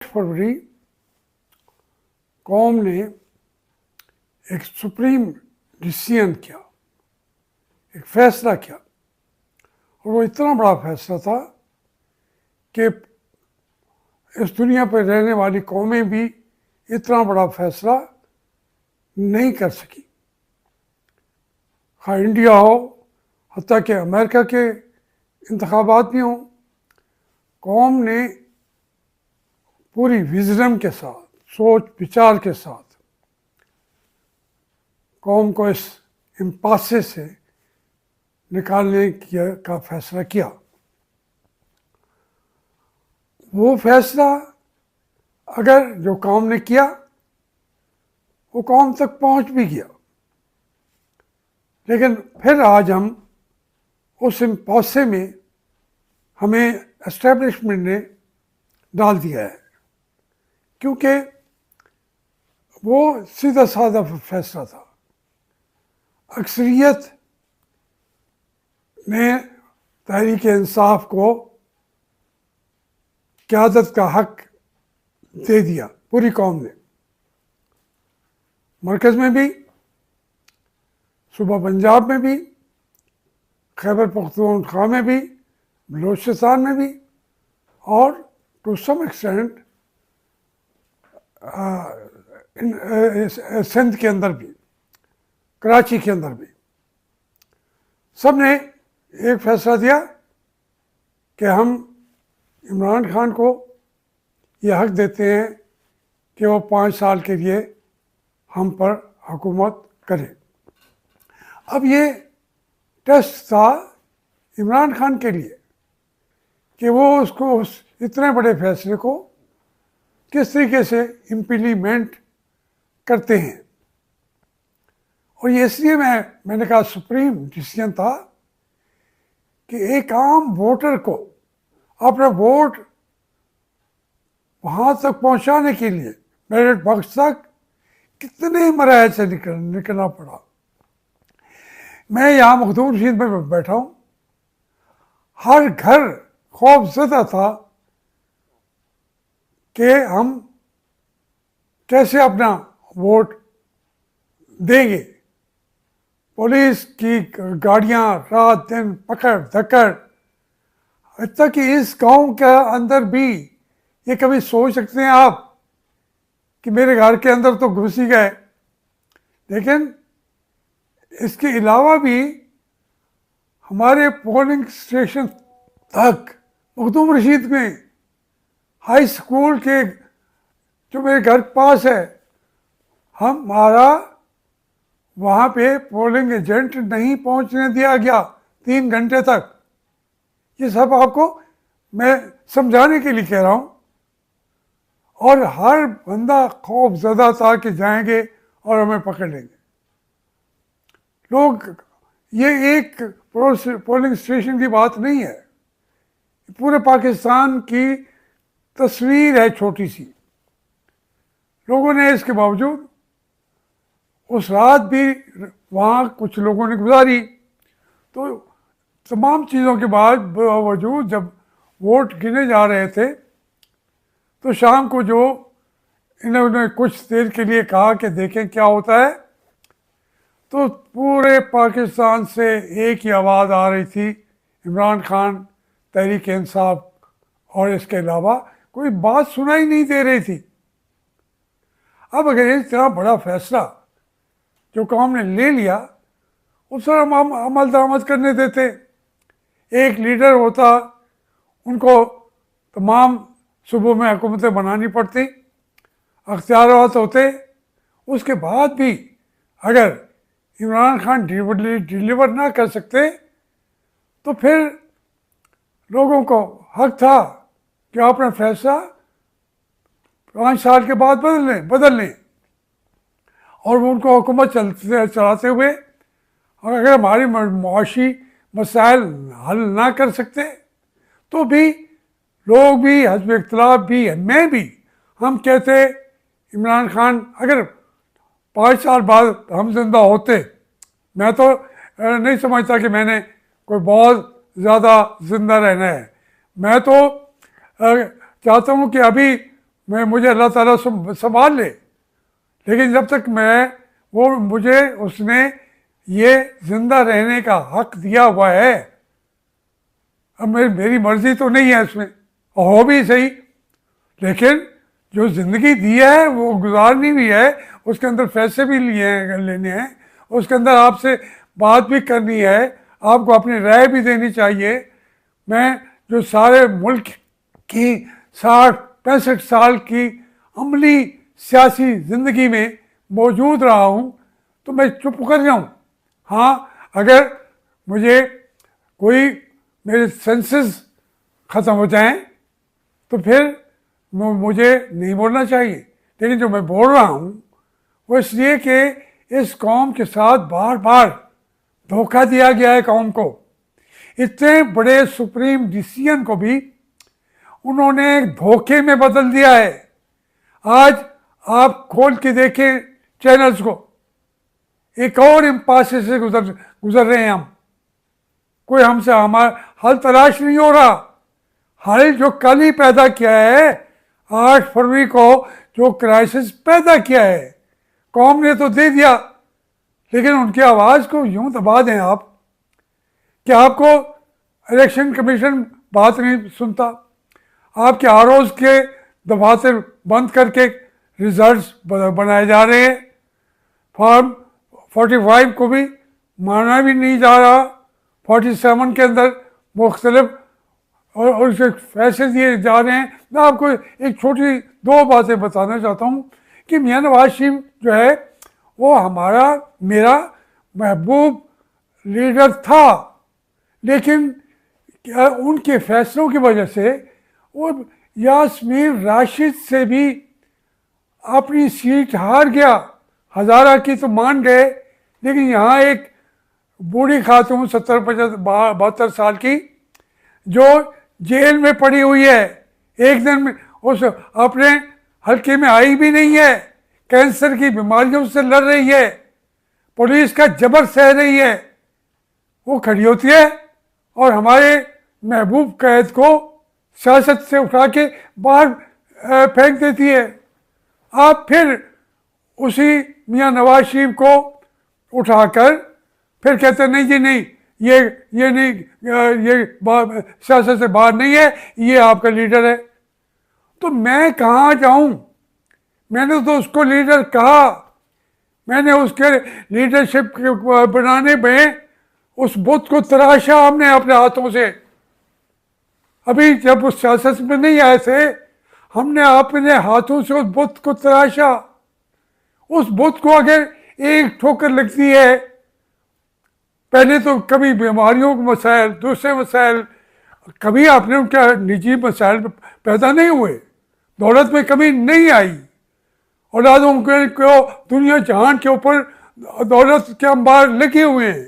फरवरी कौम ने एक सुप्रीम डिसीजन किया, एक फैसला किया, और वो इतना बड़ा फैसला था कि इस दुनिया पर रहने वाली कौमें भी इतना बड़ा फैसला नहीं कर सकी। हाँ, इंडिया हो, हत्ता कि अमेरिका के इंतखाबात भी हों, कौम ने पूरी विजडम के साथ, सोच विचार के साथ कौम को इस इम्पासे से निकालने का फैसला किया। वो फैसला अगर जो कौम ने किया वो कौम तक पहुंच भी गया, लेकिन फिर आज हम उस इम्पासे में हमें एस्टेब्लिशमेंट ने डाल दिया है, क्योंकि वो सीधा साधा फैसला था। अक्सरियत ने तहरीक इंसाफ को क़यादत का हक दे दिया, पूरी कौम ने, मरकज़ में भी, सूबा पंजाब में भी, खैबर पख्तूनख्वा में भी, बलूचिस्तान में भी, और टू सम एक्सटेंट सिंध के अंदर भी, कराची के अंदर भी। सब ने एक फैसला दिया कि हम इमरान खान को ये हक देते हैं कि वो 5 साल के लिए हम पर हुकूमत करे। अब ये टेस्ट था इमरान खान के लिए कि वो उसको उस इतने बड़े फैसले को किस तरीके से इम्प्लीमेंट करते हैं। और ये इसलिए मैंने कहा सुप्रीम डिसीजन था कि एक आम वोटर को अपना वोट वहाँ तक पहुँचाने के लिए बैलेट बॉक्स तक कितने मराहल से निकलना पड़ा। मैं यहाँ मखदूम रशीद में बैठा हूँ, हर घर खौफज़दा था कि हम कैसे अपना वोट देंगे। पुलिस की गाड़ियाँ रात दिन पकड़ धक्कड़, इतना कि इस गांव के अंदर भी ये कभी सोच सकते हैं आप कि मेरे घर के अंदर तो घुस ही गए। लेकिन इसके अलावा भी हमारे पोलिंग स्टेशन तक मखदूम रशीद में हाई स्कूल के जो मेरे घर के पास है, हमारा वहाँ पे पोलिंग एजेंट नहीं पहुँचने दिया गया 3 घंटे तक। ये सब आपको मैं समझाने के लिए कह रहा हूँ। और हर बंदा खौफज़दा था कि जाएंगे और हमें पकड़ लेंगे। लोग, ये एक पोलिंग स्टेशन की बात नहीं है, पूरे पाकिस्तान की तस्वीर है छोटी सी। लोगों ने इसके बावजूद उस रात भी वहाँ कुछ लोगों ने गुजारी। तो तमाम चीज़ों के बावजूद जब वोट गिने जा रहे थे तो शाम को जो इन्होंने कुछ देर के लिए कहा कि देखें क्या होता है, तो पूरे पाकिस्तान से एक ही आवाज़ आ रही थी, इमरान खान, तहरीक इंसाफ, और इसके अलावा कोई बात सुनाई नहीं दे रही थी। अब अगर इतना बड़ा फैसला जो कौम ने ले लिया, उस पर हम अमल दरामद करने देते। एक लीडर होता, उनको तमाम सूबों में हुकूमतें बनानी पड़ती, अख्तियारात होते। उसके बाद भी अगर इमरान खान डिलीवर ना कर सकते तो फिर लोगों को हक था कि अपना फैसला 5 साल के बाद बदल लें और वो उनको हुकूमत चलाते हुए, और अगर हमारी मुआशी मसाइल हल ना कर सकते तो भी लोग भी, हज़्ब इख्तिलाफ भी, मैं भी, हम कहते इमरान खान अगर 5 साल बाद हम जिंदा होते, मैं तो नहीं समझता कि मैंने कोई बहुत ज़्यादा जिंदा रहना है। मैं तो चाहता हूँ कि अभी मुझे अल्लाह ताला संभाल ले, लेकिन जब तक मुझे उसने ये जिंदा रहने का हक दिया हुआ है, अब मेरी मर्जी तो नहीं है इसमें, हो भी सही, लेकिन जो ज़िंदगी दी है वो गुजारनी भी है, उसके अंदर फैसले भी लेने हैं, उसके अंदर आपसे बात भी करनी है, आपको अपनी राय भी देनी चाहिए। मैं जो सारे मुल्क की 60-65 साल की अमली सियासी ज़िंदगी में मौजूद रहा हूँ, तो मैं चुप कर जाऊँ? हाँ, अगर मुझे कोई मेरे सेंसेस ख़त्म हो जाएं तो फिर मुझे नहीं बोलना चाहिए, लेकिन जो मैं बोल रहा हूँ वो इसलिए कि इस कौम के साथ बार बार धोखा दिया गया है कौम को। इतने बड़े सुप्रीम डिसीजन को भी उन्होंने धोखे में बदल दिया है। आज आप खोल के देखें चैनल्स को, एक और इम्पासे से गुजर रहे हैं हम, कोई हमसे हमारा हल तलाश नहीं हो रहा। हल जो कल ही पैदा किया है, 8 फरवरी को जो क्राइसिस पैदा किया है, कौम ने तो दे दिया, लेकिन उनकी आवाज़ को यूं दबा दें आप कि आपको इलेक्शन कमीशन बात नहीं सुनता, आपके आरओज़ के दफातर बंद करके रिजल्ट्स बनाए जा रहे हैं, फॉर्म 45 को भी माना भी नहीं जा रहा, 47 के अंदर मुख्तलिफ और उसके फैसले दिए जा रहे हैं। मैं आपको एक छोटी 2 बातें बताना चाहता हूँ कि मियां नवाज शरीफ जो है वो मेरा महबूब लीडर था, लेकिन उनके फैसलों की वजह से वो यास्मीन राशिद से भी अपनी सीट हार गया। हज़ारा की तो मान गए, लेकिन यहाँ एक बूढ़ी खातून 70-72 साल की जो जेल में पड़ी हुई है, एक दिन में उस अपने हल्के में आई भी नहीं है, कैंसर की बीमारियों से लड़ रही है, पुलिस का जबर सह रही है, वो खड़ी होती है और हमारे महबूब कैद को सियासत से उठा के बाहर फेंक देती है। आप फिर उसी मियां नवाज शरीफ को उठाकर फिर कहते नहीं जी नहीं, ये नहीं, ये सियासत से बाहर नहीं है, ये आपका लीडर है। तो मैं कहाँ जाऊँ? मैंने तो उसको लीडर कहा, मैंने उसके लीडरशिप बनाने में उस बुत को तराशा हमने अपने हाथों से। अभी जब उस सियासत में नहीं आए थे, हमने अपने हाथों से उस बुत को तराशा। उस बुत को अगर एक ठोकर लगती है, पहले तो कभी बीमारियों के मसाइल, दूसरे मसाइल, कभी आपने उनके निजी मसाइल पैदा नहीं हुए, दौलत में कभी नहीं आई, औलादों को दुनिया जहान के ऊपर दौलत के अंबार लगे हुए हैं।